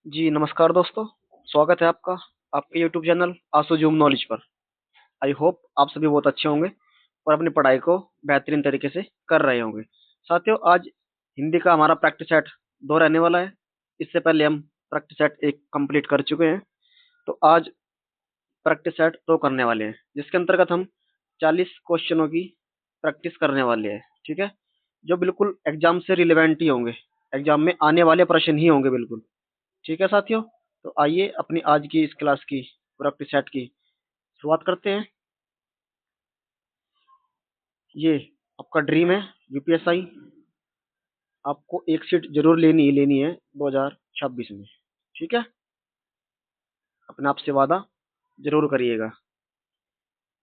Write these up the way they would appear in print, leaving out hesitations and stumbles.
जी, नमस्कार दोस्तों। स्वागत है आपका आपके यूट्यूब चैनल आसू जूम नॉलेज पर। आई होप आप सभी बहुत अच्छे होंगे और अपनी पढ़ाई को बेहतरीन तरीके से कर रहे होंगे। साथियों, आज हिंदी का हमारा प्रैक्टिस सेट 2 रहने वाला है। इससे पहले हम प्रैक्टिस सेट 1 कंप्लीट कर चुके हैं। तो आज प्रैक्टिस सेट 2 करने वाले हैं, जिसके अंतर्गत हम 40 क्वेश्चनों की प्रैक्टिस करने वाले हैं। ठीक है? जो बिल्कुल एग्ज़ाम से रिलेवेंट ही होंगे, एग्ज़ाम में आने वाले प्रश्न ही होंगे बिल्कुल। ठीक है साथियों, तो आइए अपनी आज की इस क्लास की प्रैक्टिस सेट की शुरुआत करते हैं। ये आपका ड्रीम है यूपीएसआई। आपको एक सीट जरूर लेनी ही लेनी है 2026 में। ठीक है? अपने आप से वादा जरूर करिएगा।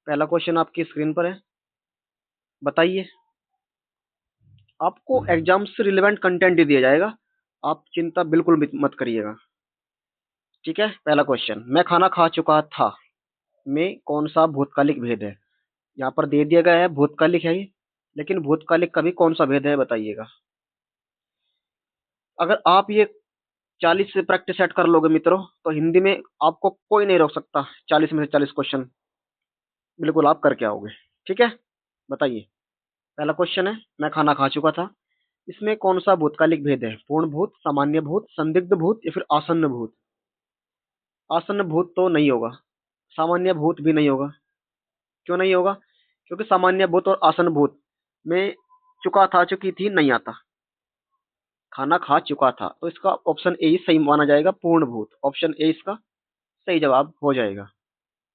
पहला क्वेश्चन आपकी स्क्रीन पर है। बताइए, आपको एग्जाम से रिलेवेंट कंटेंट ही दिया जाएगा, आप चिंता बिल्कुल भी मत करिएगा। ठीक है? पहला क्वेश्चन, मैं खाना खा चुका था में कौन सा भूतकालिक भेद है? यहाँ पर दे दिया गया है भूतकालिक है ये, लेकिन भूतकालिक का भी कौन सा भेद है बताइएगा। अगर आप ये 40 से प्रैक्टिस सेट कर लोगे मित्रों, तो हिंदी में आपको कोई नहीं रोक सकता। 40 में से 40 क्वेश्चन बिल्कुल आप करके आओगे। ठीक है? बताइए। पहला क्वेश्चन है, मैं खाना खा चुका था। इसमें कौन सा भूतकालिक भेद है? पूर्ण भूत, सामान्य भूत, संदिग्ध भूत या फिर आसन्न भूत? आसन्न भूत तो नहीं होगा, सामान्य भूत भी नहीं होगा। क्यों नहीं होगा? क्योंकि सामान्य भूत और आसन्न भूत में चुका था, चुकी थी नहीं आता। खाना खा चुका था, तो इसका ऑप्शन ए ही सही माना जाएगा, पूर्ण भूत। ऑप्शन ए इसका सही जवाब हो जाएगा।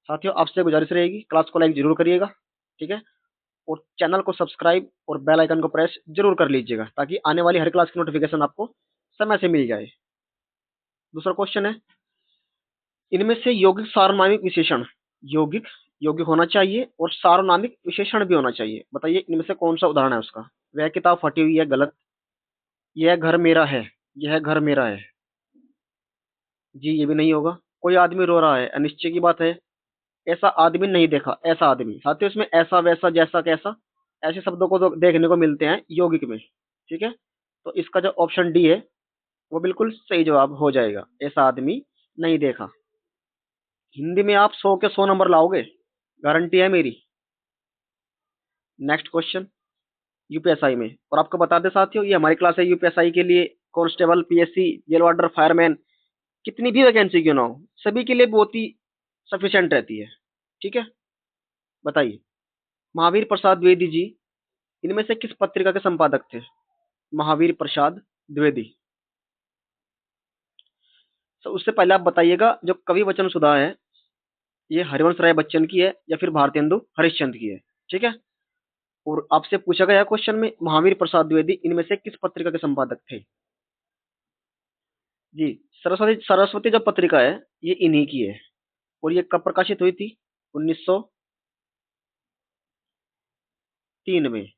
साथियों, आपसे गुजारिश रहेगी, क्लास को लाइक जरूर करिएगा। ठीक है? और चैनल को सब्सक्राइब और बेल आइकन को प्रेस जरूर कर लीजिएगा, ताकि आने वाली हर क्लास की नोटिफिकेशन आपको समय से मिल जाए। दूसरा क्वेश्चन है, इनमें से यौगिक सार्वनामिक विशेषण, यौगिक यौगिक होना चाहिए और सार्वनामिक विशेषण भी होना चाहिए। बताइए, इनमें से कौन सा उदाहरण है उसका? वह किताब फटी हुई है, गलत। यह घर मेरा है, यह घर मेरा है, जी ये भी नहीं होगा। कोई आदमी रो रहा है, अनिश्चय की बात है। ऐसा आदमी नहीं देखा, ऐसा आदमी। साथियों, इसमें ऐसा, वैसा, जैसा, कैसा, ऐसे शब्दों को तो देखने को मिलते हैं यौगिक में। ठीक है? तो इसका जो ऑप्शन डी है, वो बिल्कुल सही जवाब हो जाएगा। ऐसा आदमी नहीं देखा। हिंदी में आप 100 के 100 नंबर लाओगे, गारंटी है मेरी। नेक्स्ट क्वेश्चन, यूपीएसआई में। और आपको बता दें साथियों, ये हमारी क्लास है यूपीएसआई के लिए। Constable, PSC, jail warder, fireman, कितनी भी वैकेंसी क्यों ना हो, सभी के लिए बहुत ही सफिशिएंट रहती है। ठीक है? बताइए, महावीर प्रसाद द्विवेदी जी इनमें से किस पत्रिका के संपादक थे? महावीर प्रसाद द्विवेदी। तो उससे पहले आप बताइएगा, जो कवि वचन सुधा है, ये हरिवंश राय बच्चन की है या फिर भारतेंदु हरिश्चंद्र की है? ठीक है? और आपसे पूछा गया क्वेश्चन में, महावीर प्रसाद द्विवेदी इनमें से किस पत्रिका के संपादक थे? जी, सरस्वती सरस्वती जो पत्रिका है, ये इन्हीं की है। और ये कब प्रकाशित हुई थी? 1903 में।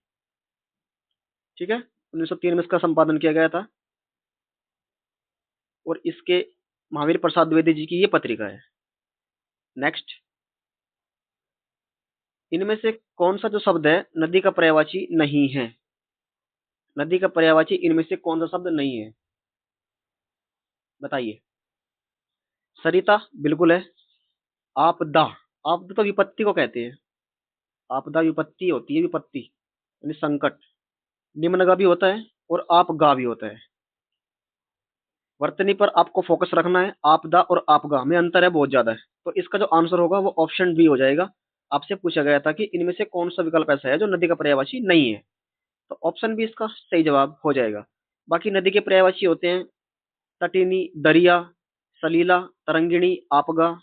ठीक है? 1903 में इसका संपादन किया गया था। और इसके महावीर प्रसाद द्विवेदी जी की ये पत्रिका है। नेक्स्ट, इनमें से कौन सा जो शब्द है नदी का पर्यायवाची नहीं है? नदी का पर्यायवाची इनमें से कौन सा शब्द नहीं है? बताइए। सरिता बिल्कुल है। आपदा, आपदा तो विपत्ति को कहते हैं। आपदा विपत्ति होती है, विपत्ति यानी संकट। निम्नगा भी होता है और आपगा भी होता है। वर्तनी पर आपको फोकस रखना है। आपदा और आपगा में अंतर है, बहुत ज्यादा है। तो इसका जो आंसर होगा वो ऑप्शन बी हो जाएगा। आपसे पूछा गया था कि इनमें से कौन सा विकल्प ऐसा है जो नदी का पर्यायवाची नहीं है, तो ऑप्शन बी इसका सही जवाब हो जाएगा। बाकी नदी के पर्यायवाची होते हैं तटिनी, दरिया, सलीला, तरंगिणी, आपगा,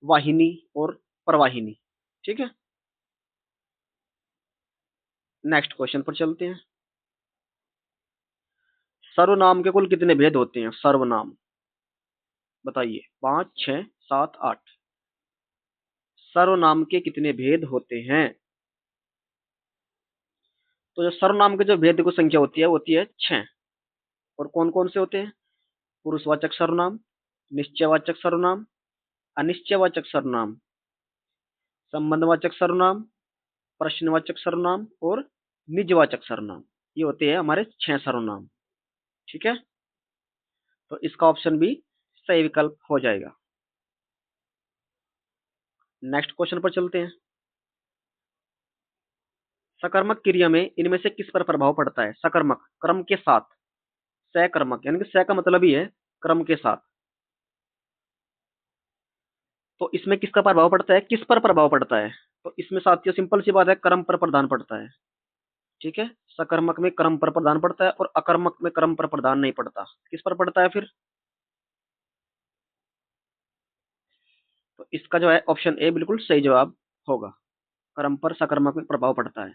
वाहिनी और प्रवाहिनी। ठीक है? नेक्स्ट क्वेश्चन पर चलते हैं। सर्वनाम के कुल कितने भेद होते हैं? सर्वनाम बताइए। 5, 6, 7, 8। सर्वनाम के कितने भेद होते हैं? तो जो सर्वनाम के जो भेद की संख्या होती है 6। और कौन कौन से होते हैं? पुरुषवाचक सर्वनाम, निश्चयवाचक सर्वनाम, अनिश्चयवाचक सर्वनाम, संबंधवाचक सर्वनाम, प्रश्नवाचक सर्वनाम और निजवाचक सर्वनाम। ये होते हैं हमारे 6 सर्वनाम। ठीक है? तो इसका ऑप्शन भी सही विकल्प हो जाएगा। नेक्स्ट क्वेश्चन पर चलते हैं। सकर्मक क्रिया में इनमें से किस पर प्रभाव पड़ता है? सकर्मक क्रम के साथ, सकर्मक यानी कि स का मतलब ही है क्रम के साथ। तो इसमें किसका प्रभाव पड़ता है, किस पर प्रभाव पड़ता है? तो इसमें साथियों सिंपल सी बात है, क्रम पर प्रदान पड़ता है। ठीक है, सकर्मक में क्रम पर प्रदान पड़ता है और अकर्मक में क्रम पर प्रदान नहीं पड़ता। किस पर पड़ता है फिर? तो इसका जो है ऑप्शन ए बिल्कुल सही जवाब होगा। क्रम पर सकर्मक में प्रभाव पड़ता है।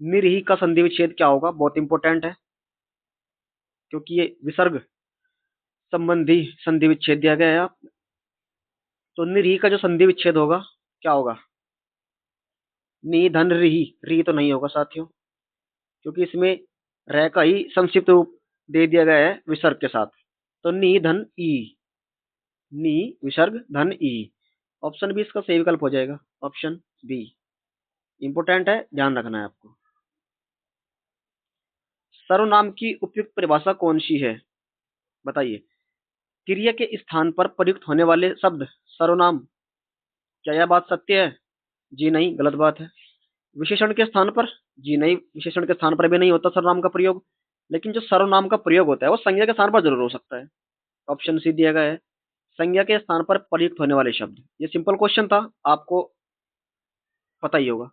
निरही का संधि विच्छेद क्या होगा? बहुत इंपॉर्टेंट है, क्योंकि ये विसर्ग संबंधी संधि विच्छेद दिया गया है। तो निरही का जो संधि विच्छेद होगा क्या होगा? नी धन रिही, री तो नहीं होगा साथियों, क्योंकि इसमें रह का ही संक्षिप्त रूप दे दिया गया है विसर्ग के साथ। तो नी धन ई, नी विसर्ग धन ई। ऑप्शन बी इसका सही विकल्प हो जाएगा। ऑप्शन बी इंपोर्टेंट है, ध्यान रखना है आपको। सर्वनाम की उपयुक्त परिभाषा कौन सी है? बताइए। क्रिया के स्थान पर प्रयुक्त होने वाले शब्द सर्वनाम। क्या यह बात सत्य है? जी नहीं, गलत बात है। विशेषण के स्थान पर? जी नहीं, विशेषण के स्थान पर भी नहीं होता सर्वनाम का प्रयोग। लेकिन जो सर्वनाम का प्रयोग होता है वो संज्ञा के स्थान पर जरूर हो सकता है। ऑप्शन सी दिया गया है, संज्ञा के स्थान पर प्रयुक्त होने वाले शब्द। ये सिंपल क्वेश्चन था, आपको पता ही होगा।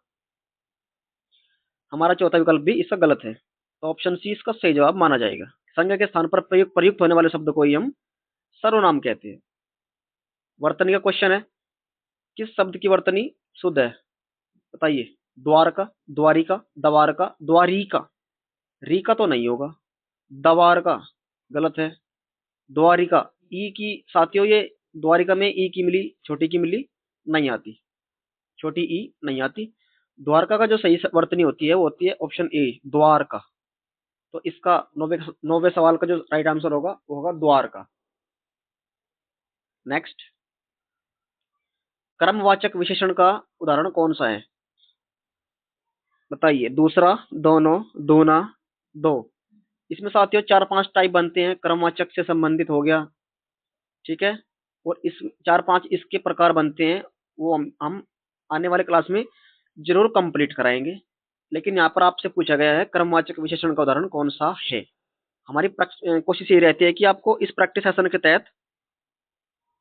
हमारा चौथा विकल्प भी इसका गलत है, तो ऑप्शन सी इसका सही जवाब माना जाएगा। संज्ञा के स्थान पर प्रयुक्त होने वाले शब्द को ही हम सर्वनाम कहते हैं। वर्तनी का क्वेश्चन है, किस शब्द की वर्तनी शुद्ध है? बताइए। द्वारका, द्वारिका, दवारका, द्वारिका। रीका तो नहीं होगा। दवारका गलत है। द्वारिका ई की साथियों, ये द्वारिका में ई की मिली, छोटी की मिली नहीं आती, छोटी ई नहीं आती। द्वारका का जो सही वर्तनी होती है वो होती है ऑप्शन ए, द्वारका। तो इसका 90वें सवाल का जो राइट आंसर होगा वो होगा द्वारका। नेक्स्ट, क्रमवाचक विशेषण का उदाहरण कौन सा है? बताइए। दूसरा, दोनों, दूना, दो। इसमें साथियों 4-5 टाइप बनते हैं, क्रमवाचक से संबंधित हो गया। ठीक है, और इस 4-5 इसके प्रकार बनते हैं, वो हम आने वाले क्लास में जरूर कंप्लीट कराएंगे। लेकिन यहाँ पर आपसे पूछा गया है क्रमवाचक विशेषण का उदाहरण कौन सा है। हमारी कोशिश ये रहती है कि आपको इस प्रैक्टिस सेशन के तहत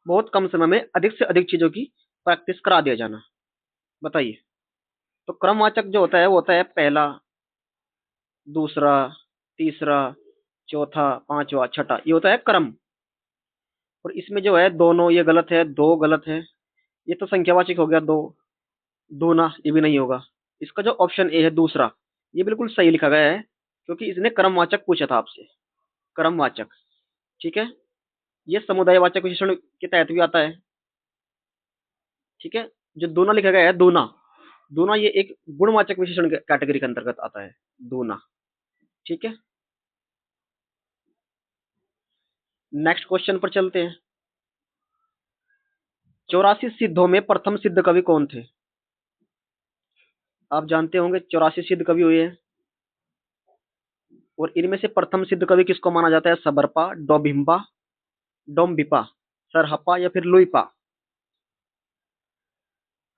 बहुत कम समय में अधिक से अधिक चीजों की प्रैक्टिस करा दिया जाना। बताइए। तो क्रमवाचक जो होता है वो होता है पहला, दूसरा, तीसरा, चौथा, पांचवा, छठा, ये होता है क्रम। और इसमें जो है दोनों ये गलत है, दो गलत है, ये तो संख्यावाचक हो गया दो। दूना ये भी नहीं होगा। इसका जो ऑप्शन ए है दूसरा, ये बिल्कुल सही लिखा गया है, क्योंकि इसने क्रमवाचक पूछा था आपसे। क्रमवाचक, ठीक है, ये समुदायवाचक विशेषण के तहत भी आता है। ठीक है, जो दूना लिखा गया है दूना, दूना ये एक गुणवाचक विशेषण कैटेगरी के अंतर्गत आता है, दूना। ठीक है, नेक्स्ट क्वेश्चन पर चलते हैं। 84 सिद्धों में प्रथम सिद्ध कवि कौन थे? आप जानते होंगे 84 सिद्ध कवि हुए हैं, और इनमें से प्रथम सिद्ध कवि किसको माना जाता है? सबरपा, डोभिम्बा, डोम्बिपा, सरहपा या फिर लुइपा।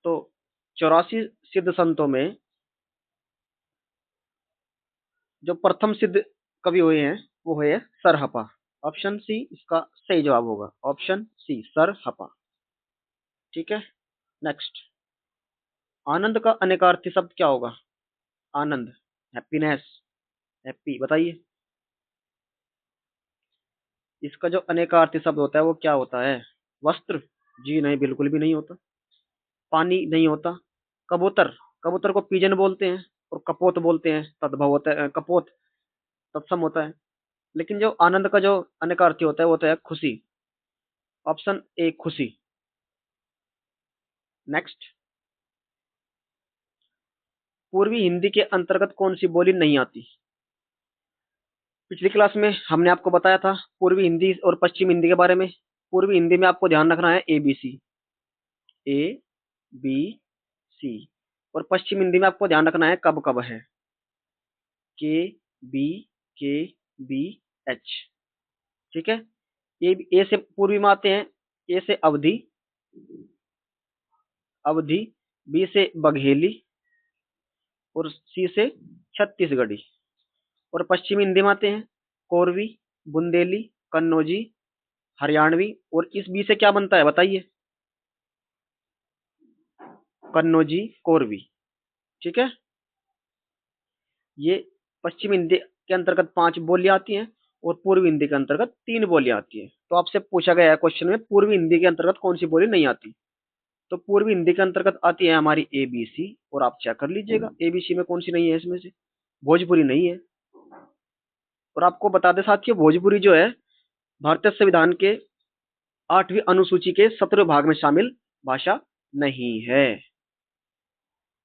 तो 84 सिद्ध संतों में जो प्रथम सिद्ध कवि हुए हैं वो हुए सरहपा। ऑप्शन सी इसका सही जवाब होगा। Option C Sarahapa. ठीक है, नेक्स्ट, आनंद का अनेकार्थी शब्द क्या होगा? आनंद, हैप्पीनेस, हैप्पी। बताइए। इसका जो अनेकार्थी शब्द होता है वो क्या होता है? वस्त्र? जी नहीं, बिल्कुल भी नहीं होता। पानी नहीं होता। कबूतर, कबूतर को पीजन बोलते हैं और कपोत बोलते हैं, तद्भव होता है कपोत, तत्सम होता है। लेकिन जो आनंद का जो अनेकार्थी होता है वो होता है खुशी। ऑप्शन ए खुशी। नेक्स्ट, पूर्वी हिंदी के अंतर्गत कौन सी बोली नहीं आती? पिछली क्लास में हमने आपको बताया था पूर्वी हिंदी और पश्चिम हिंदी के बारे में। पूर्वी हिंदी में आपको ध्यान रखना है A B C, A B C. और पश्चिम हिंदी में आपको ध्यान रखना है कब कब है, के बी, के बी एच। ठीक है, ए से पूर्वी में आते हैं। ए से अवधि, अवधि। बी से बघेली और सी से छत्तीसगढ़ी। और पश्चिमी हिंदी में आते हैं कोरवी, बुंदेली, कन्नौजी, हरियाणवी। और इस बी से क्या बनता है बताइए? कन्नौजी, कोरवी। ठीक है, ये पश्चिमी हिंदी के अंतर्गत 5 बोलियां आती हैं और पूर्वी हिंदी के अंतर्गत 3 बोलियां आती हैं। तो आपसे पूछा गया है क्वेश्चन में पूर्वी हिंदी के अंतर्गत कौन सी बोली नहीं आती। तो पूर्वी हिंदी के अंतर्गत आती है हमारी एबीसी। और आप चेक कर लीजिएगा एबीसी में कौन सी नहीं है इसमें से। भोजपुरी नहीं है। और आपको बता दें साथियों, भोजपुरी जो है भारतीय संविधान के 8वीं अनुसूची के 17वें भाग में शामिल भाषा नहीं है।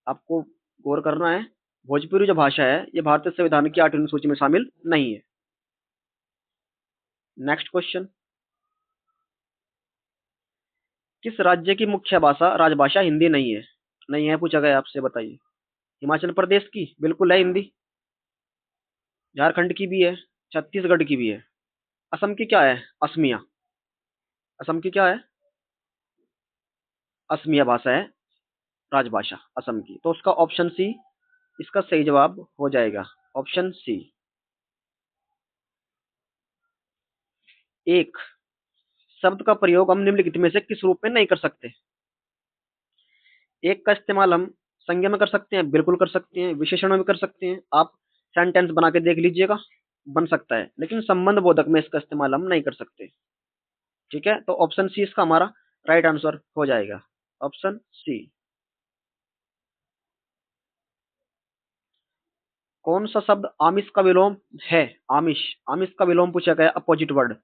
आपको गौर करना है, भोजपुरी जो भाषा है ये भारतीय संविधान की 8वीं अनुसूची में शामिल नहीं है। नेक्स्ट क्वेश्चन, किस राज्य की मुख्य भाषा राजभाषा हिंदी नहीं है? नहीं है पूछा गया आपसे, बताइए। हिमाचल प्रदेश की बिल्कुल है हिंदी, झारखंड की भी है, छत्तीसगढ़ की भी है। असम की क्या है? असमिया। असम की क्या है? असमिया भाषा है राजभाषा असम की। तो उसका ऑप्शन सी इसका सही जवाब हो जाएगा, ऑप्शन सी। एक, शब्द का प्रयोग हम निम्नलिखित में से किस रूप में नहीं कर सकते? एक का इस्तेमाल हम संज्ञा में कर सकते हैं, बिल्कुल कर सकते हैं। विशेषणों में कर सकते हैं, आप सेंटेंस बना के देख लीजिएगा, बन सकता है। लेकिन संबंध बोधक में इसका इस्तेमाल हम नहीं कर सकते। ठीक है, तो ऑप्शन सी इसका हमारा राइट आंसर हो जाएगा, ऑप्शन सी। कौन सा शब्द आमिष का विलोम है? आमिष, आमिष का विलोम पूछा गया, अपोजिट वर्ड।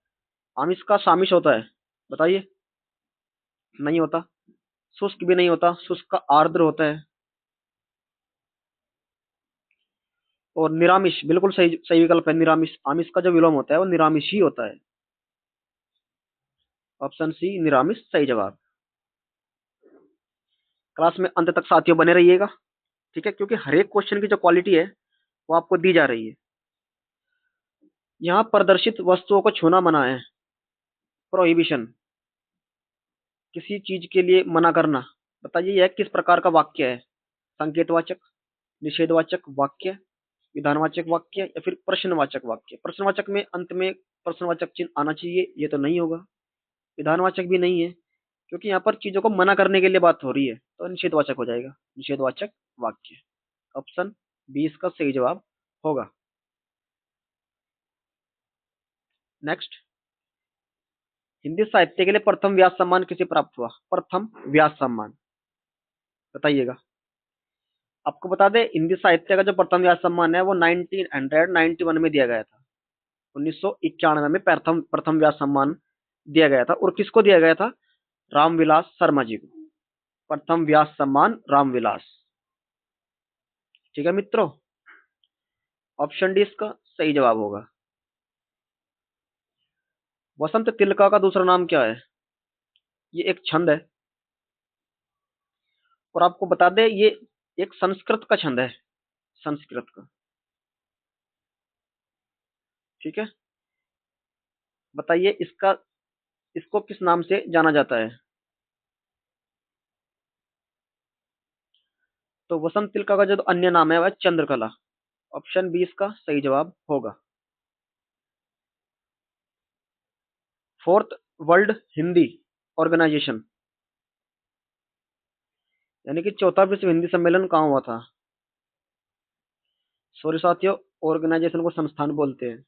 आमिष का सामिष होता है, बताइए। नहीं होता। शुष्क भी नहीं होता, शुष्क का आर्द्र होता है। और निरामिष बिल्कुल सही, सही विकल्प है निरामिष। आमिष का जो विलोम होता है वो निरामिष ही होता है, ऑप्शन सी निरामिष सही जवाब। क्लास में अंत तक साथियों बने रहिएगा, ठीक है, क्योंकि हर एक क्वेश्चन की जो क्वालिटी है वो आपको दी जा रही है। यहाँ प्रदर्शित वस्तुओं को छूना मना है, प्रोहिबिशन। किसी चीज के लिए मना करना, बताइए यह किस प्रकार का वाक्य है? संकेतवाचक, निषेधवाचक वाक्य, विधानवाचक वाक्य या फिर प्रश्नवाचक वाक्य? प्रश्नवाचक में अंत में प्रश्नवाचक चिन्ह आना चाहिए, ये तो नहीं होगा। विधानवाचक भी नहीं है, क्योंकि यहाँ पर चीजों को मना करने के लिए बात हो रही है, तो निषेधवाचक हो जाएगा, निषेधवाचक वाक्य। ऑप्शन बी इसका सही जवाब होगा। नेक्स्ट, हिंदी साहित्य के लिए प्रथम व्यास सम्मान किसे प्राप्त हुआ? प्रथम व्यास सम्मान, बताइएगा। आपको बता दें हिंदी साहित्य का जो प्रथम व्यास सम्मान है वो 1991 में दिया गया था। 1991 में प्रथम प्रथम व्यास सम्मान दिया गया था। और किसको दिया गया था? रामविलास शर्मा जी को। प्रथम व्यास सम्मान रामविलास। ठीक है मित्रों, ऑप्शन डी इसका सही जवाब होगा। वसंत तिलका का दूसरा नाम क्या है? ये एक छंद है। और आपको बता दें ये एक संस्कृत का छंद है, संस्कृत का। ठीक है, बताइए इसका, इसको किस नाम से जाना जाता है? तो वसंत तिलका का जो अन्य नाम है वह चंद्रकला। ऑप्शन बी इसका सही जवाब होगा। फोर्थ वर्ल्ड हिंदी ऑर्गेनाइजेशन, यानी कि चौथा विश्व हिंदी सम्मेलन कहाँ हुआ था? सॉरी साथियों, ऑर्गेनाइजेशन को संस्थान बोलते हैं।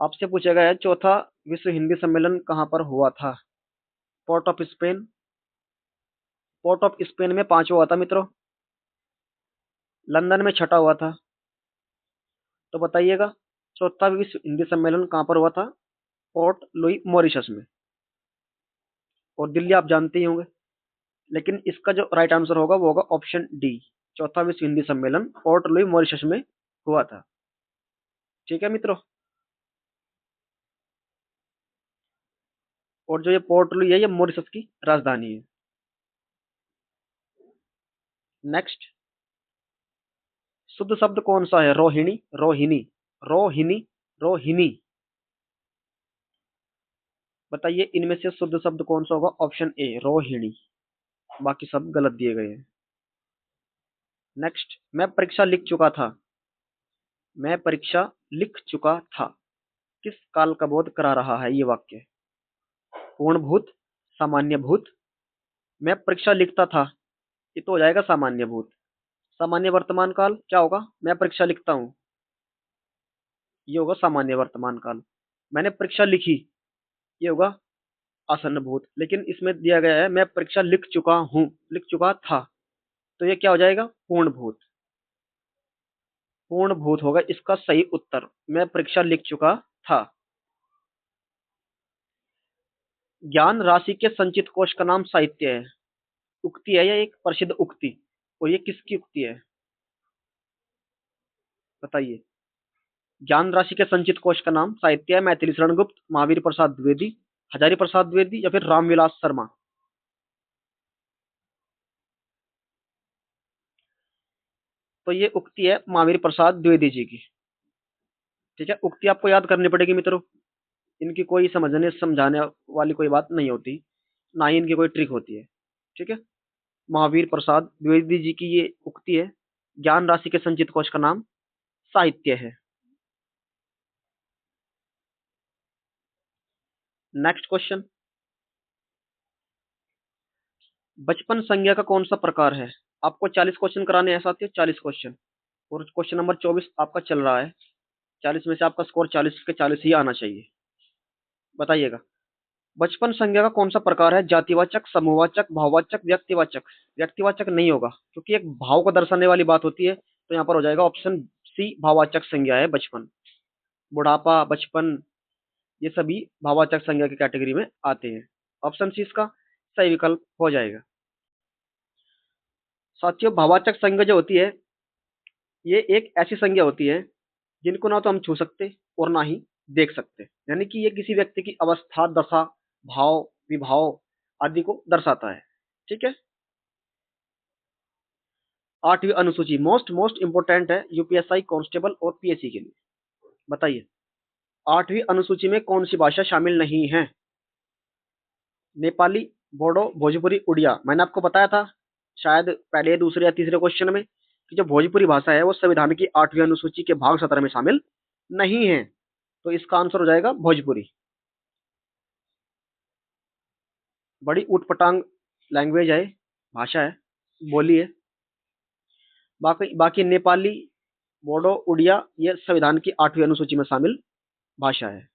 आपसे पूछा गया है चौथा विश्व हिंदी सम्मेलन कहाँ पर हुआ था? Port of Spain. Port of Spain में पांचवा हुआ था मित्रों। लंदन में छठा हुआ था। तो बताइएगा चौथा विश्व हिंदी सम्मेलन कहाँ पर हुआ था? पोर्ट लुई मॉरिशस में। और दिल्ली आप जानते ही होंगे। लेकिन इसका जो राइट आंसर होगा वो होगा ऑप्शन डी, चौथा विश्व हिंदी सम्मेलन पोर्ट लुई मॉरिशस में हुआ था। ठीक है मित्रों, और जो ये पोर्ट लुई है ये मॉरिशस की राजधानी है। नेक्स्ट, शुद्ध शब्द कौन सा है? रोहिणी, रोहिणी, रोहिणी, रोहिणी। बताइए इनमें से शुद्ध शब्द कौन सा होगा? ऑप्शन ए रोहिणी, बाकी सब गलत दिए गए हैं। नेक्स्ट, मैं परीक्षा लिख चुका था। मैं परीक्षा लिख चुका था किस काल का बोध करा रहा है ये वाक्य? पूर्ण भूत, सामान्य भूत। मैं परीक्षा लिखता था, ये तो हो जाएगा सामान्य भूत। सामान्य वर्तमान काल क्या होगा? मैं परीक्षा लिखता हूँ, ये होगा सामान्य वर्तमान काल। मैंने परीक्षा लिखी, ये होगा आसन्न भूत। लेकिन इसमें दिया गया है मैं परीक्षा लिख चुका हूँ, लिख चुका था, तो ये क्या हो जाएगा? पूर्ण भूत। पूर्ण भूत होगा इसका सही उत्तर। मैं परीक्षा लिख चुका था। ज्ञान राशि के संचित कोश का नाम साहित्य है। उक्ति है, या एक प्रसिद्ध उक्ति, और ये किसकी उक्ति है? बताइए। ज्ञान राशि के संचित कोश का नाम साहित्य है। मैथिली शरण गुप्त, महावीर प्रसाद द्विवेदी, हजारी प्रसाद द्विवेदी, या फिर रामविलास शर्मा। तो ये उक्ति है महावीर प्रसाद द्विवेदी जी की। ठीक है, उक्ति आपको याद करनी पड़ेगी मित्रों। इनकी कोई समझने समझाने वाली कोई बात नहीं होती, ना ही इनकी कोई ट्रिक होती है। ठीक है, महावीर प्रसाद द्विवेदी जी की ये उक्ति है। ज्ञान राशि के संचित कोश का नाम साहित्य है। नेक्स्ट क्वेश्चन, बचपन संज्ञा का कौन सा प्रकार है? आपको 40 क्वेश्चन कराने हैं साथियों, 40 क्वेश्चन, और क्वेश्चन नंबर 24 आपका चल रहा है। 40 में से आपका स्कोर 40 के 40 ही आना चाहिए। बताइएगा, बचपन संज्ञा का कौन सा प्रकार है? जातिवाचक, समूहवाचक, भाववाचक, व्यक्तिवाचक। व्यक्तिवाचक नहीं होगा, क्योंकि एक भाव को दर्शाने वाली बात होती है, तो यहाँ पर हो जाएगा ऑप्शन सी, भाववाचक संज्ञा है बचपन। बुढ़ापा, बचपन, ये सभी भाववाचक संज्ञा की कैटेगरी में आते हैं। ऑप्शन सी इसका सही विकल्प हो जाएगा। साथियों, भाववाचक संज्ञा जो होती है, ये एक ऐसी संज्ञा होती है जिनको ना तो हम छू सकते और ना ही देख सकते। यानी कि ये किसी व्यक्ति की अवस्था, दशा, भाव, विभाव आदि को दर्शाता है। ठीक है, 8वीं अनुसूची मोस्ट मोस्ट इंपोर्टेंट है यूपीएसआई कांस्टेबल और पीएससी के लिए। बताइए, 8वीं अनुसूची में कौन सी भाषा शामिल नहीं है? नेपाली, बोडो, भोजपुरी, उड़िया। मैंने आपको बताया था शायद पहले, दूसरे या तीसरे क्वेश्चन में, कि जो भोजपुरी भाषा है वो संविधान की 8वीं अनुसूची के भाग 17 में शामिल नहीं है। तो इसका आंसर हो जाएगा भोजपुरी। बड़ी ऊटपटांग लैंग्वेज है, भाषा है, बोली है। बाकी बाकी नेपाली, बोडो, उड़िया ये संविधान की 8वीं अनुसूची में शामिल भाषा है।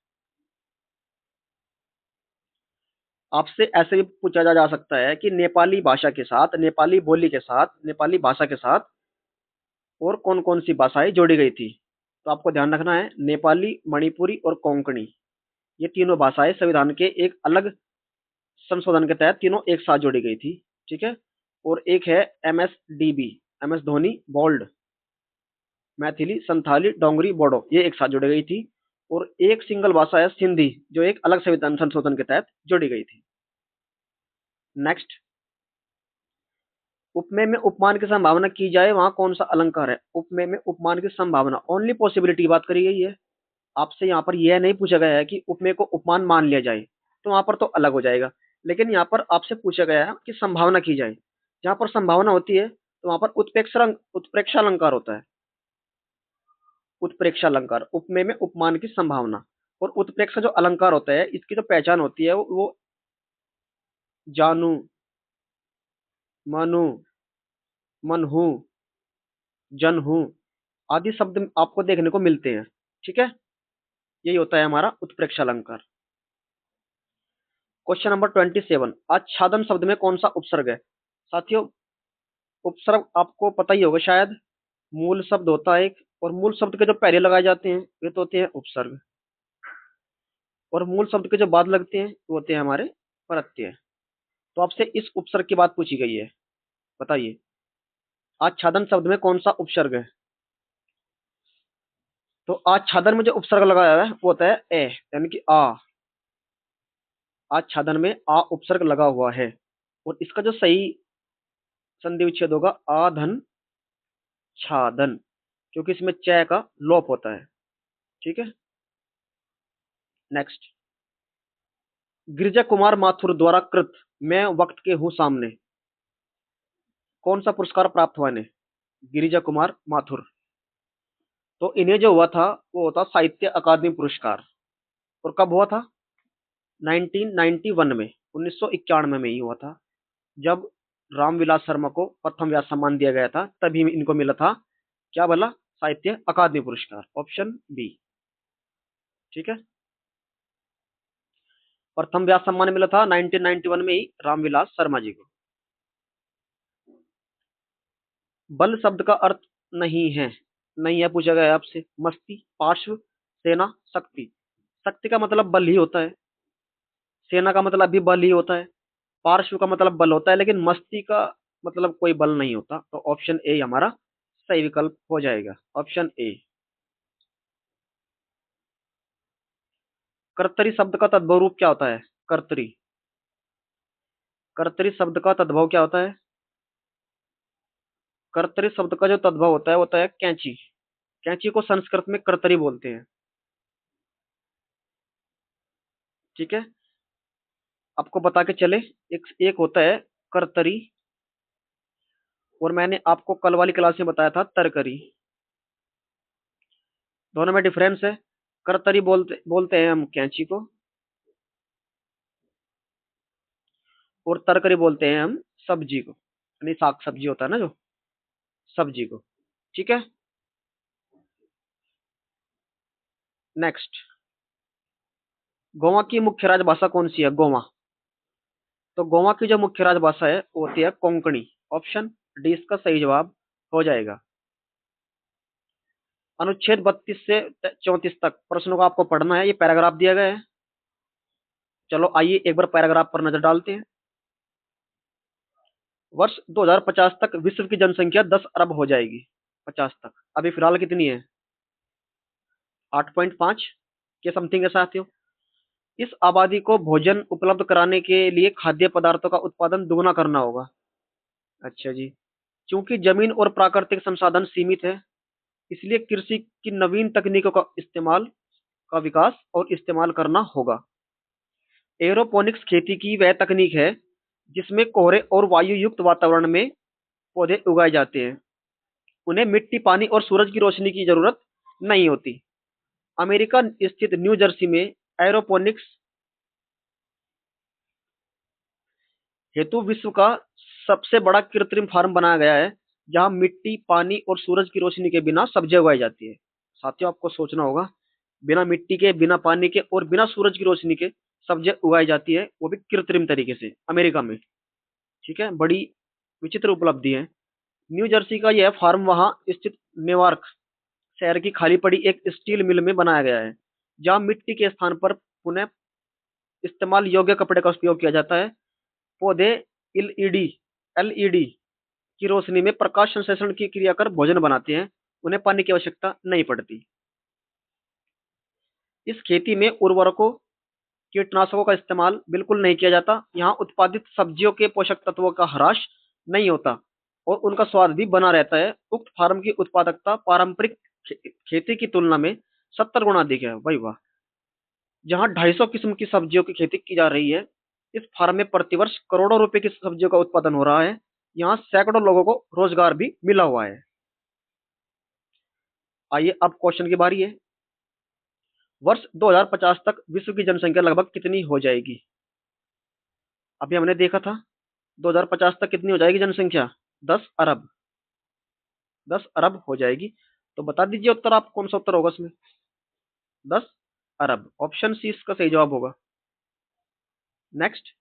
आपसे ऐसे भी पूछा जा सकता है कि नेपाली भाषा के साथ, नेपाली बोली के साथ, नेपाली भाषा के साथ और कौन कौन सी भाषाएं जोड़ी गई थी? तो आपको ध्यान रखना है, नेपाली, मणिपुरी और कोंकणी, ये तीनों भाषाएं संविधान के एक अलग संशोधन के तहत तीनों एक साथ जोड़ी गई थी। ठीक है, और एक है एमएसडीबी, एमएस धोनी बोल्ड, मैथिली, संथाली, डोंगरी, बोडो, ये एक साथ जोड़ी गई थी। और एक सिंगल भाषा है सिंधी, जो एक अलग संविधान संशोधन के तहत जोड़ी गई थी। नेक्स्ट, उपमेय में उपमान की संभावना की जाए, वहां कौन सा अलंकार है? उपमेय में उपमान की संभावना, ओनली पॉसिबिलिटी की बात करी गई है। आपसे यहाँ पर यह नहीं पूछा गया है कि उपमेय को उपमान मान लिया जाए, तो वहां पर तो अलग हो जाएगा। लेकिन यहाँ पर आपसे पूछा गया है कि संभावना की जाए। जहां पर संभावना होती है तो वहां पर उत्प्रेक्षालंकार होता है। उत्प्रेक्षालंकार, उपमेय में उपमान की संभावना। और उत्प्रेक्षा जो अलंकार होता है, इसकी जो पहचान होती है वो जानू, मनु, मनहू, जनहू आदि शब्द आपको देखने को मिलते हैं। ठीक है, यही होता है हमारा उत्प्रेक्षा अलंकार। क्वेश्चन नंबर 27, आच्छादन शब्द में कौन सा उपसर्ग है? साथियों, उपसर्ग आपको पता ही होगा शायद। मूल शब्द होता है एक, और मूल शब्द के जो पहले लगाए जाते हैं वे तो होते हैं उपसर्ग, और मूल शब्द के जो बाद लगते हैं वो होते हैं हमारे प्रत्यय। तो आपसे इस उपसर्ग की बात पूछी गई है। बताइए, आच्छादन शब्द में कौन सा उपसर्ग है? तो आच्छादन में जो उपसर्ग लगाया है वो होता है ए, यानी कि आ। आच्छादन में आ उपसर्ग लगा हुआ है, और इसका जो सही संधि विच्छेद होगा आधन छादन, क्योंकि इसमें च का लोप होता है। ठीक है, नेक्स्ट, गिरिजा कुमार माथुर द्वारा कृत मैं वक्त के हूँ सामने कौन सा पुरस्कार प्राप्त हुआ इन्हें? गिरिजा कुमार माथुर। तो इन्हें जो हुआ था वो होता साहित्य अकादमी पुरस्कार। और कब हुआ था? 1991 में, 1991 में ही हुआ था, जब रामविलास शर्मा को प्रथम व्यास सम्मान दिया गया था, तभी इनको मिला था क्या बोला? साहित्य अकादमी पुरस्कार, ऑप्शन बी। ठीक है, प्रथम व्यास सम्मान मिला था 1991 में ही रामविलास शर्मा जी को। बल शब्द का अर्थ नहीं है, नहीं है पूछा गया है आपसे। मस्ती, पार्श्व, सेना, शक्ति। शक्ति का मतलब बल ही होता है, सेना का मतलब भी बल ही होता है, पार्श्व का मतलब बल होता है, लेकिन मस्ती का मतलब कोई बल नहीं होता। तो ऑप्शन ए हमारा सही विकल्प हो जाएगा, ऑप्शन ए। कर्तरी शब्द का तद्भव रूप क्या होता है? कर्तरी, कर्तरी शब्द का तद्भव क्या होता है? कर्तरी शब्द का जो तद्भव होता है कैंची। कैंची को संस्कृत में कर्तरी बोलते हैं। ठीक है, आपको बता के चले, एक एक होता है कर्तरी, और मैंने आपको कल वाली क्लास में बताया था तरकरी। दोनों में डिफरेंस है। करतरी बोलते बोलते हैं हम कैंची को, और तरकरी बोलते हैं हम सब्जी को, यानी साग सब्जी होता है ना जो, सब्जी को। ठीक है, नेक्स्ट। गोवा की मुख्य राजभाषा कौन सी है? गोवा, तो गोवा की जो मुख्य राजभाषा है वो होती है कोंकणी। ऑप्शन डी इसका सही जवाब हो जाएगा। अनुच्छेद 32 से 34 तक प्रश्नों को आपको पढ़ना है, ये पैराग्राफ दिया गया है। चलो आइए एक बार पैराग्राफ पर नजर डालते हैं। वर्ष 2050 तक विश्व की जनसंख्या 10 अरब हो जाएगी। 50 तक, अभी फिलहाल कितनी है? 8.5 के समथिंग है साथियों। इस आबादी को भोजन उपलब्ध कराने के लिए खाद्य पदार्थों का उत्पादन दुगना करना होगा। अच्छा जी, क्योंकि जमीन और प्राकृतिक संसाधन सीमित है, इसलिए कृषि की नवीन तकनीकों का इस्तेमाल का विकास और इस्तेमाल करना होगा। एरोपोनिक्स खेती की वह तकनीक है जिसमें कोहरे और वायु युक्त वातावरण में पौधे उगाए जाते हैं। उन्हें मिट्टी, पानी और सूरज की रोशनी की जरूरत नहीं होती। अमेरिका स्थित न्यू जर्सी में एरोपोनिक्स हेतु विश्व का सबसे बड़ा कृत्रिम फार्म बनाया गया है, जहां मिट्टी, पानी और सूरज की रोशनी के बिना सब्जियां उगाई जाती है। साथियों, आपको सोचना होगा, बिना मिट्टी के, बिना पानी के और बिना सूरज की रोशनी के सब्जियां उगाई जाती है, वो भी कृत्रिम तरीके से, अमेरिका में। ठीक है, बड़ी विचित्र उपलब्धि है। न्यू जर्सी का यह फार्म वहां स्थित नेवार्क शहर की खाली पड़ी एक स्टील मिल में बनाया गया है, जहां मिट्टी के स्थान पर पुनः इस्तेमाल योग्य कपड़े का उपयोग किया जाता है। पौधे एलईडी एलईडी की रोशनी में प्रकाश संश्लेषण की क्रिया कर भोजन बनाते हैं, उन्हें पानी की आवश्यकता नहीं पड़ती। इस खेती में उर्वरकों, कीटनाशकों का इस्तेमाल बिल्कुल नहीं किया जाता। यहाँ उत्पादित सब्जियों के पोषक तत्वों का ह्रास नहीं होता और उनका स्वाद भी बना रहता है। उक्त फार्म की उत्पादकता पारंपरिक खेती की तुलना में 70 गुना अधिक है। भाई वाह! जहाँ 250 किस्म की सब्जियों की खेती की जा रही है, इस फार्म में प्रतिवर्ष करोड़ों रुपए की सब्जियों का उत्पादन हो रहा है। यहाँ सैकड़ों लोगों को रोजगार भी मिला हुआ है। आइए अब क्वेश्चन की बारी है। वर्ष 2050 तक विश्व की जनसंख्या लगभग कितनी हो जाएगी? अभी हमने देखा था 2050 तक कितनी हो जाएगी जनसंख्या? 10 अरब। 10 अरब हो जाएगी। तो बता दीजिए उत्तर, आप कौन सा उत्तर होगा इसमें? 10 अरब, ऑप्शन सी इसका सही जवाब होगा। नेक्स्ट।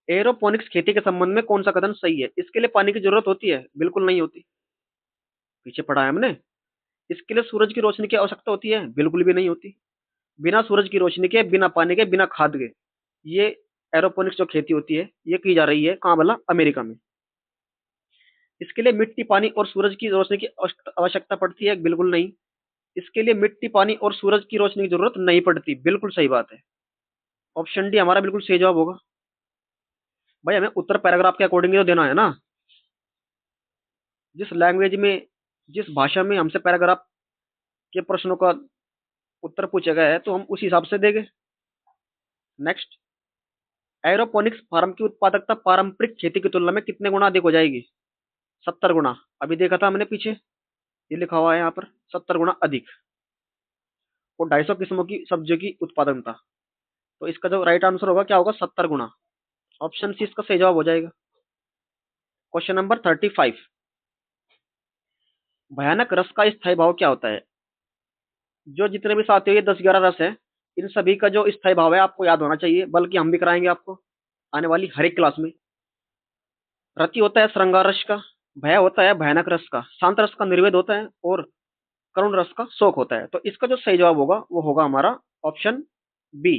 एरोपोनिक्स खेती के संबंध में कौन सा कथन सही है? इसके लिए पानी की जरूरत होती है? बिल्कुल नहीं होती, पीछे पढ़ा है हमने। इसके लिए सूरज की रोशनी की आवश्यकता होती है? बिल्कुल भी नहीं होती। बिना सूरज की रोशनी के, बिना पानी के, बिना खाद के ये एरोपोनिक्स जो खेती होती है ये की जा रही है, कहाँ भला? अमेरिका में। इसके लिए मिट्टी, पानी और सूरज की रोशनी की आवश्यकता पड़ती है? बिल्कुल नहीं। इसके लिए मिट्टी, पानी और सूरज की रोशनी की जरूरत नहीं पड़ती। बिल्कुल सही बात है, ऑप्शन डी हमारा बिल्कुल सही जवाब होगा। भाई हमें उत्तर पैराग्राफ के अकॉर्डिंग तो देना है ना, जिस लैंग्वेज में, जिस भाषा में हमसे पैराग्राफ के प्रश्नों का उत्तर पूछा गया है तो हम उसी हिसाब से देंगे। नेक्स्ट। एरोपोनिक्स फार्म की उत्पादकता पारंपरिक खेती की तुलना में कितने गुना अधिक हो जाएगी? 70 गुना। अभी देखा था हमने पीछे, ये लिखा हुआ है यहाँ पर, 70 गुना अधिक। और 250 किस्मों की सब्जियों की उत्पादकता। तो इसका जो राइट आंसर होगा क्या होगा? 70 गुना। ऑप्शन सी इसका सही जवाब हो जाएगा। Question number 35। भयानक रस का स्थायी भाव क्या होता है? जो जितने भी साथियों ये 10-11 रस है, इन सभी का जो स्थायी भाव है आपको याद होना चाहिए, बल्कि हम भी कराएंगे आपको आने वाली हर एक क्लास में। रति होता है श्रृंगार रस का, भय होता है भयानक रस का, शांत रस का निर्वेद होता है, और करुण रस का शोक होता है। तो इसका जो सही जवाब होगा वो होगा हमारा ऑप्शन बी।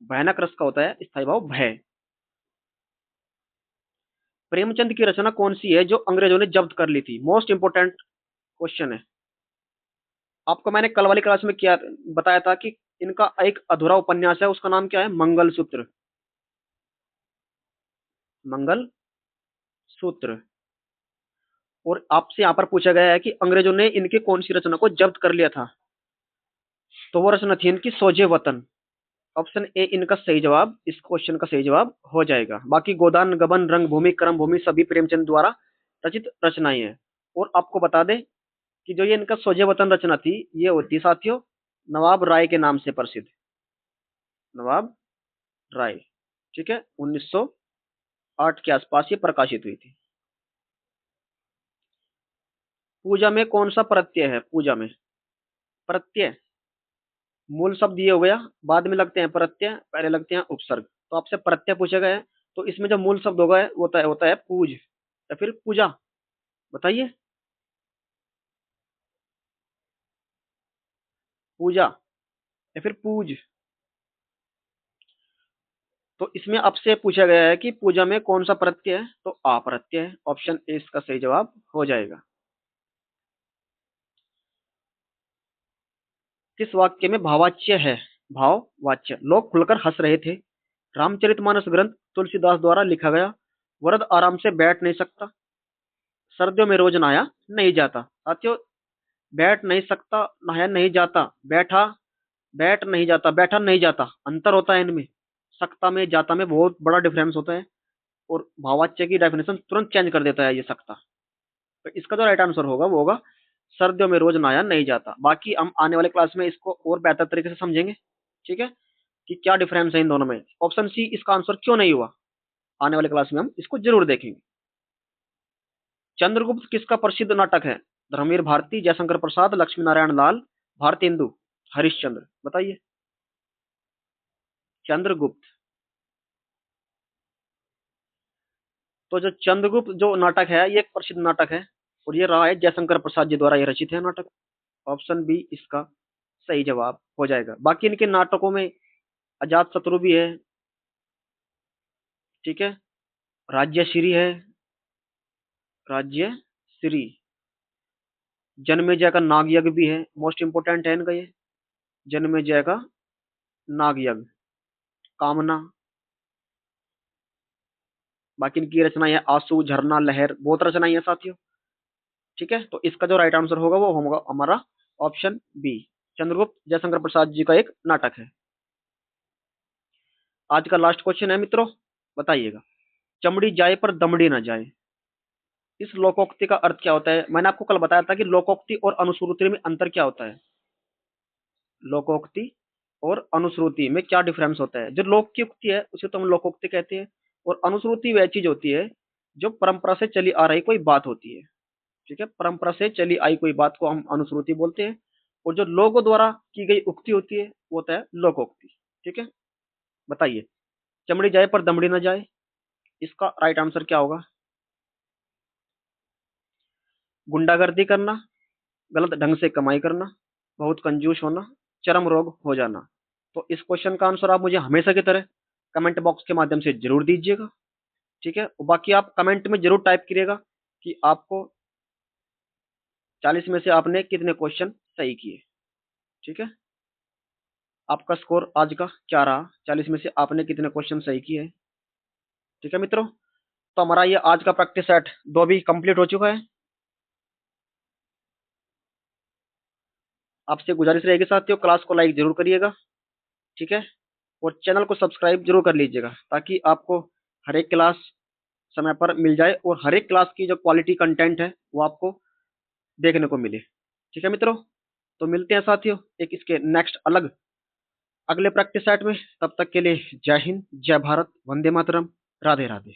भयानक रस का होता है स्थायी भाव भय। प्रेमचंद की रचना कौन सी है जो अंग्रेजों ने जब्त कर ली थी? मोस्ट इंपोर्टेंट क्वेश्चन है। आपको मैंने कल वाली क्लास में किया बताया था कि इनका एक अधूरा उपन्यास है, उसका नाम क्या है? मंगलसूत्र। मंगल सूत्र। और आपसे यहाँ पर पूछा गया है कि अंग्रेजों ने इनके कौन सी रचना को जब्त कर लिया था? तो वो रचना थी इनकी सोजे वतन। ऑप्शन ए इनका सही जवाब, इस क्वेश्चन का सही जवाब हो जाएगा। बाकी गोदान, गबन, रंगभूमि, कर्म भूमि सभी प्रेमचंद द्वारा रचित रचनाएं हैं। और आपको बता दें कि जो ये इनका सोजे वतन रचना थी, ये होती साथियों नवाब राय के नाम से प्रसिद्ध। नवाब राय। ठीक है, 1908 के आसपास ये प्रकाशित हुई थी। पूजा में कौन सा प्रत्यय है? पूजा में प्रत्यय, मूल शब्द ये हो गया, बाद में लगते हैं प्रत्यय, पहले लगते हैं उपसर्ग। तो आपसे प्रत्यय पूछा गया है, तो इसमें जो मूल शब्द होगा होता है पूज या फिर पूजा। बताइए, पूजा या फिर पूज। तो इसमें आपसे पूछा गया है कि पूजा में कौन सा प्रत्यय है, तो आ प्रत्यय है। ऑप्शन ए इसका सही जवाब हो जाएगा। किस वाक्य में भाववाच्य है? भाववाच्य। लोग खुलकर हंस रहे थे। रामचरितमानस ग्रंथ तुलसीदास द्वारा लिखा गया। वरद आराम से बैठ नहीं सकता। सर्दियों में रोज नहाया नहीं जाता। साथियों, बैठ नहीं सकता, नहाया नहीं जाता, बैठा, बैठ नहीं जाता, बैठा नहीं जाता, अंतर होता है इनमें। सकता में जाता में बहुत बड़ा डिफरेंस होता है। और भाववाच्य की डेफिनेशन तुरंत चेंज कर देता है ये सकता। तो इसका जो राइट आंसर होगा वो होगा सर्दियों में रोज नहाया नहीं जाता। बाकी हम आने वाले क्लास में इसको और बेहतर तरीके से समझेंगे। ठीक है, कि क्या डिफरेंस है इन दोनों में। ऑप्शन सी इसका आंसर क्यों नहीं हुआ, आने वाले क्लास में हम इसको जरूर देखेंगे। चंद्रगुप्त किसका प्रसिद्ध नाटक है? धर्मवीर भारती, जयशंकर प्रसाद, लक्ष्मी नारायण लाल, भारतेंदु, हरिश्चंद्र। बताइए। चंद्रगुप्त। तो जो चंद्रगुप्त जो नाटक है ये एक प्रसिद्ध नाटक है, और ये रहा है जयशंकर प्रसाद जी द्वारा ये रचित है नाटक। ऑप्शन बी इसका सही जवाब हो जाएगा। बाकी इनके नाटकों में अजात शत्रु भी है। ठीक है, राज्यश्री है, राज्यश्री। जन्मेजय का नागयज्ञ भी है, मोस्ट इंपोर्टेंट है इनका ये। जन्मेजय का नागयज्ञ, कामना। बाकी इनकी रचनाएं है आंसू, झरना, लहर, बहुत रचनाएं हैं साथियों। ठीक है, तो इसका जो राइट आंसर होगा वो होगा हमारा ऑप्शन बी। चंद्रगुप्त जयशंकर प्रसाद जी का एक नाटक है। आज का लास्ट क्वेश्चन है मित्रों, बताइएगा। चमड़ी जाए पर दमड़ी ना जाए, इस लोकोक्ति का अर्थ क्या होता है? मैंने आपको कल बताया था कि लोकोक्ति और अनुश्रुति में अंतर क्या होता है। लोकोक्ति और अनुश्रुति में क्या डिफरेंस होता है? जो लोक की उक्ति है उसे तो हम लोकोक्ति कहते हैं, और अनुश्रुति वह चीज होती है जो परंपरा से चली आ रही कोई बात होती है। ठीक है, परंपरा से चली आई कोई बात को हम अनुश्रुति बोलते हैं, और जो लोगों द्वारा की गई उक्ति होती है वो होता है लोकोक्ति। ठीक है, बताइए। चमड़ी जाए पर दमड़ी ना जाए, इसका राइट आंसर क्या होगा? गुंडागर्दी करना, गलत ढंग से कमाई करना, बहुत कंजूस होना, चरम रोग हो जाना। तो इस क्वेश्चन का आंसर आप मुझे हमेशा की तरह कमेंट बॉक्स के माध्यम से जरूर दीजिएगा। ठीक है, और बाकी आप कमेंट में जरूर टाइप करिएगा कि आपको 40 में से आपने कितने क्वेश्चन सही किए। ठीक है, आपका स्कोर आज का क्या रहा, 40 में से आपने कितने क्वेश्चन सही किए। ठीक है मित्रों, तो हमारा ये आज का प्रैक्टिस सेट 2 भी कंप्लीट हो चुका है। आपसे गुजारिश रहेगी साथियों, क्लास को लाइक जरूर करिएगा। ठीक है, और चैनल को सब्सक्राइब जरूर कर लीजिएगा ताकि आपको हर एक क्लास समय पर मिल जाए और हर एक क्लास की जो क्वालिटी कंटेंट है वो आपको देखने को मिले। ठीक है मित्रों, तो मिलते हैं साथियों एक इसके नेक्स्ट अगले प्रैक्टिस सेट में। तब तक के लिए जय हिंद, जय भारत, वंदे मातरम, राधे राधे।